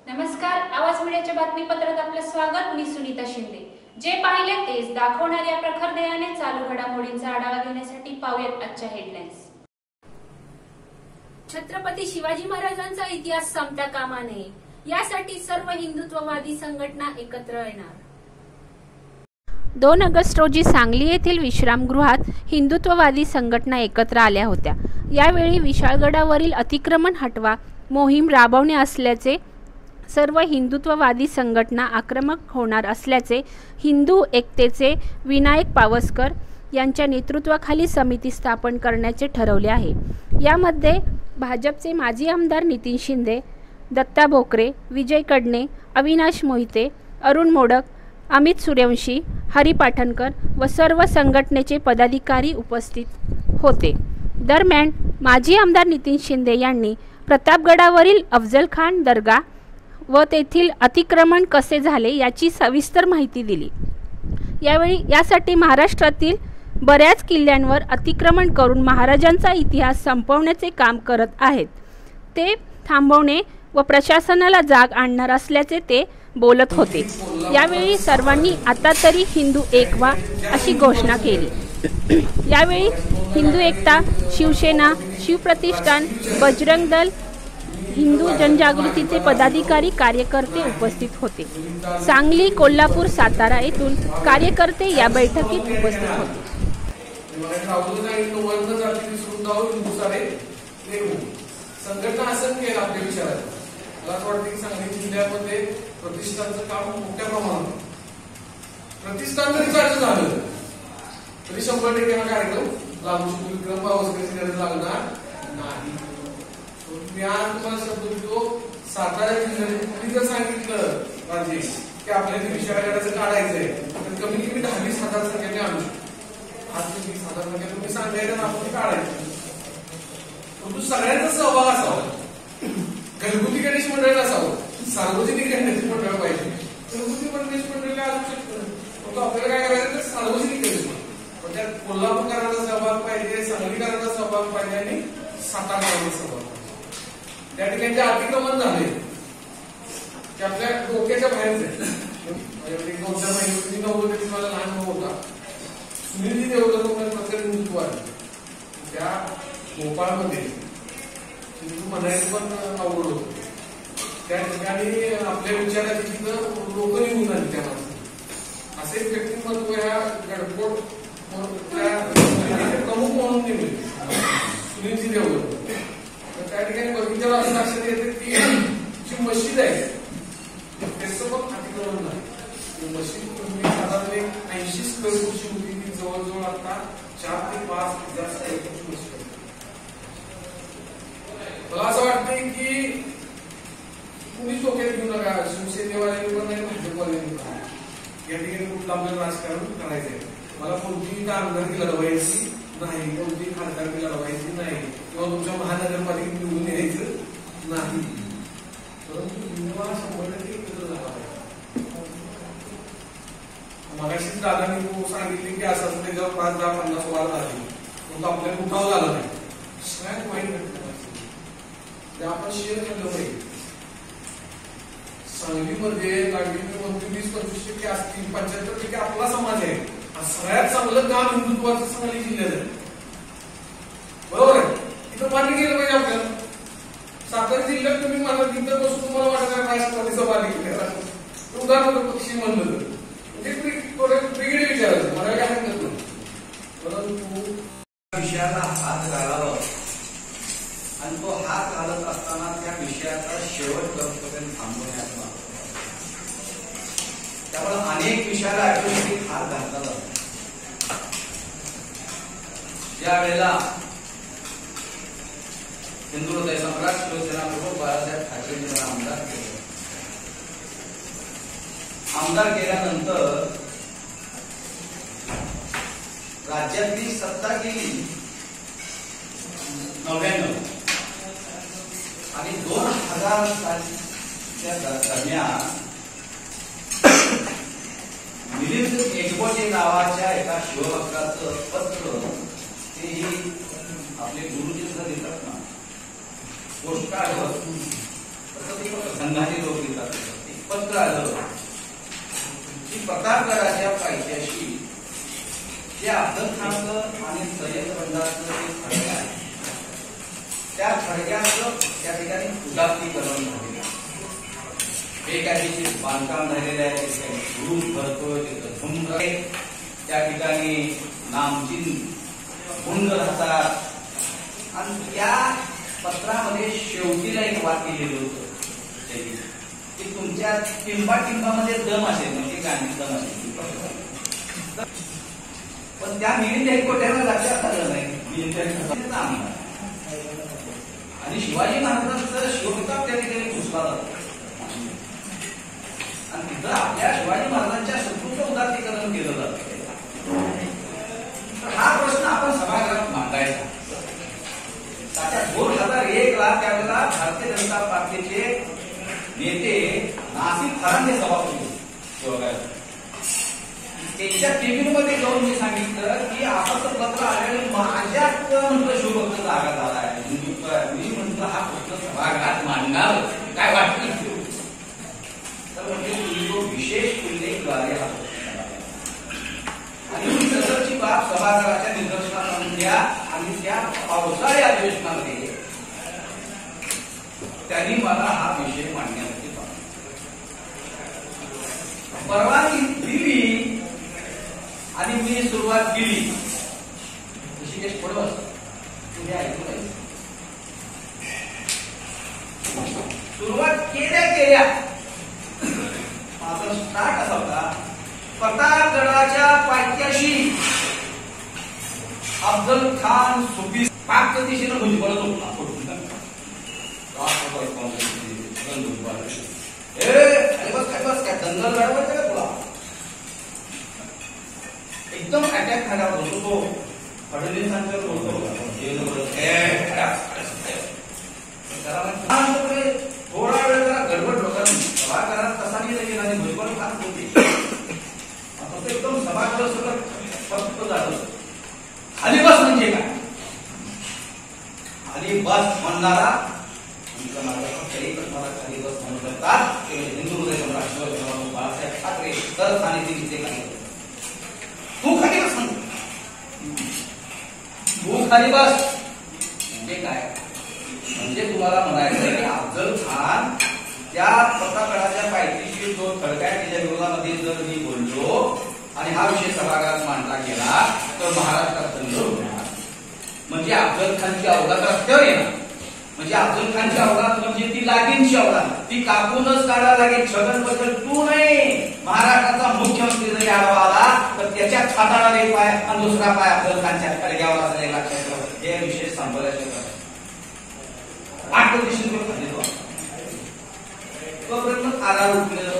नमस्कार, आवाज मीडियाच्या बातमीपत्रात आपलं स्वागत. मी सुनीता शिंदे. जे पाहिले तेच दाखवणाऱ्या प्रखर ध्येयाने चालू घडामोडींचा आढावा घेण्यासाठी पाहूयात आजच्या हेडलाईन्स. छत्रपती शिवाजी महाराजांचा इतिहास संपता कामा नये, यासाठी सर्व हिंदुत्ववादी संघटना एकत्र येणार. 2 ऑगस्ट रोजी सांगली येथील विश्रामगृहात हिंदुत्ववादी संघटना एकत्र आल्या होत्या. यावेळी विशाळगडावरील अतिक्रमण हटवा मोहीम राबवणे असल्याचे, सर्व हिंदुत्ववादी संघटना आक्रमक होणार असल्याचे हिंदू एकतेचे विनायक पावसकर यांच्या नेतृत्वाखाली समिती स्थापन करण्याचे ठरवले आहे. यामध्ये भाजपचे माजी आमदार नितीन शिंदे, दत्ता भोकरे, विजय कडणे, अविनाश मोहिते, अरुण मोडक, अमित सूर्यवंशी, हरी पाठणकर व सर्व संघटनेचे पदाधिकारी उपस्थित होते. दरम्यान माजी आमदार नितीन शिंदे यांनी प्रतापगडावरील अफजल खान दर्गा व तेथील अतिक्रमण कसे झाले याची सविस्तर माहिती दिली. यावेळी यासाठी महाराष्ट्रातील बऱ्याच किल्ल्यांवर अतिक्रमण करून महाराजांचा इतिहास संपवण्याचे काम करत आहेत, ते थांबवणे व प्रशासनाला जाग आणणार असल्याचे ते बोलत होते. यावेळी सर्वांनी आता तरी हिंदू एक व्हा अशी घोषणा केली. यावेळी हिंदू एकता, शिवसेना, शिवप्रतिष्ठान, बजरंग दल, हिंदू जनजागृतीचे पदाधिकारी, कार्यकर्ते उपस्थित होते. सांगली, कोल्हापूर, सातारा येथून कार्यकर्ते या बैठकीत उपस्थित होते. संघटना असंख्य आहे आपल्या विचारात. मला असं वाटतं की सांगली जिल्ह्यामध्ये प्रतिष्ठानचं काम मोठ्या प्रमाणात, प्रतिष्ठान जरी चालू झालं तरी 100% हा कार्यक्रम लागू शकतो. विक्रम पावसकरची गरज लागणार नाही. मी आज तुम्हाला शब्द देतो, सातारा जिल्ह्यात तुम्ही जर सांगितलं पाहिजे की आपल्याला विशाळगडाचं काढायचंय तर कमीत कमी 10-20,000 संख्येने आणू शकतो. आज 20,000 संख्या तुम्ही सांगायचं आपण काढायचं, परंतु सगळ्यांचा सहभाग असावा. घरगुती गणेश मंडळ असावं, सार्वजनिक गणेश मंडळ पाहिजे. घरगुती गणेश मंडळ काय असू शकतं, परंतु आपल्याला काय करायचं तर सार्वजनिक गणेश मंडळ. पण त्यात कोल्हापूरकरांचा सहभाग पाहिजे, सांगलीकरांचा सहभाग पाहिजे आणि साताराकरांचा सहभाग पाहिजे. त्या ठिकाणी जे अतिक्रमण झाले ते आपल्या डोक्याच्या बाहेरच आहे. 2-4 महिने नव्हतं, मला लहान भाऊ होता सुनीलजी देवधर प्रत्येक हिंदुत्व आहे. त्या भोपाळमध्ये हिंदू म्हणायचं पण आवड होतं. त्या ठिकाणी आपल्या विचाराची तिथं लोक निघून आली. त्या माणसाला असे एक व्यक्तिमत्व ह्या गडकोट प्रमुख म्हणून नेमले सुनीलजी देवधर. त्या ठिकाणी बगीच्याला असं लक्षात येते की जी मशीद आहे त्याचं पण अतिक्रमण नाही. मशीद तुम्ही साधारण 80 स्क्वेअर फूटची होती, ती जवळजवळ आता 4 ते 5 हजार स्क्वेअर फूटची मशीद आहे. मला असं वाटतंय की कुणीच डोक्यात घेऊ नका, शिवसेनेवाल्यांनी पण नाही, भाजपवाल्यांनी पण. या ठिकाणी कुठलं आपल्याला राजकारण करायचंय. मला कोणतीही आमदारकी लढवायची नाही, कोणती खासदारकी लढवायची नाही, किंवा तुमच्या महानगरपालिकेत निवडून यायचं नाही. परंतु हिंदूला 100% एकत्र झाला पाहिजे. मगाशीच दादांनी सांगितले की असं त्याच्यावर 5-10-50 वाद झाले, परंतु आपल्याला उठाव झाला नाही. सगळ्यात वाईट घटना ते आपण शेअर केलं पाहिजे. सांगलीमध्ये लागलेली 20-25% असतील, 75% आपला समाज आहे. सगळ्यात चांगलं काम हिंदुत्वाचं सांगली जिल्ह्यात आहे. बरोबर आहे, तिथं मान्य केलं पाहिजे आपल्याला. सातारा जिल्ह्यात तुम्ही मला तिथं बसून तुम्हाला वाटत राष्ट्रवादीचं पाणी उदाहरण पक्षी म्हणलं तर म्हणजे थोडं वेगळे विचारायचं, मला काय हरकत नाही. परंतु विषयाला हात घालावा आणि तो हात घालत असताना त्या विषयाचा शेवट करतपर्यंत थांबवण्यात आला. त्यामुळे अनेक विषयाला ऑटोमॅटिक हात घातला जातो. ज्या वेळेला हिंदू हृदय सम्राट शिवसेना प्रमुख बाळासाहेब ठाकरेंनी आमदार केले. आमदार केल्यानंतर राज्यातली सत्ता गेली 99 आणि 2000 सालच्या दरम्यान मिलिंद एकबोटे नावाच्या एका शिवभक्ताचं पत्र, तेही आपले गुरुजी सुद्धा देतात ना, पोस्टकार्ड संघाचे लोक देतात. अफजल खानाचं आणि सय्यद बंडाचं जे थडगे आहे त्या थडग्याचं त्या ठिकाणी उदात्तीकरण झालेलं आहे. बेकायदेशीर बांधकाम झालेले आहे, तिथे धूम भरतोय, तिथं झुंड आहे, त्या ठिकाणी नामचीन गुंड राहतात. आणि त्या पत्रामध्ये शेवटीला एक वाक्य लिहिलं होतं की तुमच्या टिंबामध्ये दम असेल, म्हणजे गांधी दम असेल. पण त्या मिलिंद हेडकोट्याला लक्षात आलं नाही आणि शिवाजी महाराजांचं शिवप्रताप त्या ठिकाणी घुसला जातो आणि तिथं आपल्या शिवाजी महाराजांच्या शत्रूचं उदात्तीकरण केलं जातं. तर हा प्रश्न आपण सभागृहात मांडायचा. 2001 ला त्यावेळेला भारतीय जनता पार्टीचे नेते नासिक फरांदे सभापती त्यांच्या टीव्हीमध्ये जाऊन मी सांगितलं की असं पत्र आलेलं माझ्यात म्हटलं शिवभक्त जागा झाला आहे. मी म्हटलं हा प्रश्न सभागृहात मांडणार काय वाटतं, तर म्हणजे तुम्ही तो विशेष उल्लेखद्वारे हा आणि ही सदरची बाब सभागृहाच्या निदर्शनास आणून द्या. आणि त्या पावसाळी अधिवेशनामध्ये त्यांनी मला हा विषय मांडण्यासाठी परवानगी दिली आणि मी सुरुवात केली. ऋषिकेश पडवस तुम्ही ऐकून सुरुवात केल्या माझा स्टार्ट असा होता, प्रतापगडाच्या पायथ्याशी अफजल खान सुफी पाकच्या दिशेनं भुजबळत होता. काय दंगल लढवायचं का तुला, एकदम अटॅक झाल्यावर होतो तो फडणवीसांच्यावर बोलतो थोडा वेळ जरा गडबड लोकांनी सभागृहात कसा गेला आणि भुजबळ खात होते. एकदम सभागृह सगळं फक्त झालं. खाली बस म्हणजे काय, खाली बस म्हणणारा खाली बस म्हणू शकतात हिंदू हृदय सम्राट बाळासाहेब ठाकरे तर सानिध्य काय तू खाली बस म्हणतो, तू खाली बस म्हणजे काय, म्हणजे तुम्हाला म्हणायचं की अफजल खान त्या प्रतापगडाच्या पायथ्याशी जो थडका आहे त्याच्या विरोधामध्ये जर मी बोललो आणि हा विषय सभागृहात मांडला गेला तर महाराष्ट्रात संघ होणार. म्हणजे अफजल खानची अवलाद रस्त्यावर येणार. म्हणजे अफजल खानची अवलाद म्हणजे ती लागीनची अवलाद, ती कापूनच काढायला लागेल. छगन बद्दल तू नाही, महाराष्ट्राचा मुख्यमंत्री जरी आडवा आला तर त्याच्या छाताला एक पाय आणि दुसरा पाय अफजल खानच्या थडग्यावर असेल. लक्षात ठेवा, हे विषय सांभाळायचे तोपर्यंत आधार उठलेला